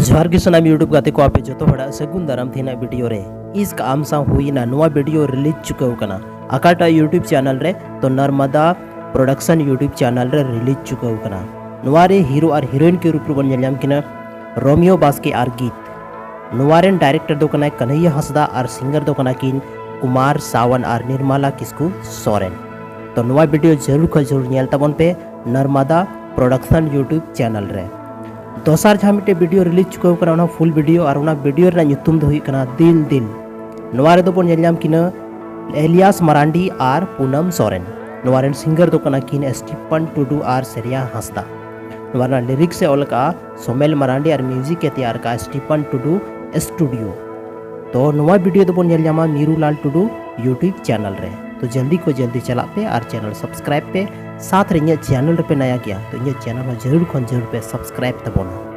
जोहार के सनाम यूट्यूब गाते को आपे जो हड़ा सगुन दाराम थेना वीडियो रे इस काम सा हुईना नुआ वीडियो रिलीज चुका कना अकाटा यूट्यूब चैनल रे तो नर्मदा प्रोडक्शन यूट्यूब चैनल रे रिलीज चुका कना नुआ रे हीरो और हीरोइन के रूप बन नेलम किना रोमियो बास्के आर गीत नुआ रेन डायरेक्टर दो कना कन्हैया हंसदा और सिंगर दो कना किन कुमार सावन और निर्मला किस्कू सोरेन तो नुआ वीडियो जरूर ख जरूर नेल तबन पे नर्मदा प्रोडक्शन यूट्यूब चैनल रे दोसार जहाँ मिट्टे वीडियो रिलीज चुका फुल वीडियो और वीडियो नुतुम दो दिल दिल नवा रे दो बन नेलम किना एलियास मरांडी और पूनम सोरेन नवा रेन सिंगर दो कना किन स्टीफन टुडू और सेरिया हंसदा नवा लिरिक्स से ऑल का सोमेल मरांडी और म्यूजिक के तैयार का स्टीफन टुडू स्टूडियो तो नवा वीडियो दो बन नेल जामा मीरूलाल टुडू यूट्यूब चैनल रे तो जल्दी को जल्दी चला पे और चैनल सब्सक्राइब पे साथ रे चैनल पे नया गया तो इन चैनल में जरूर पे सब्सक्राइब तबोना।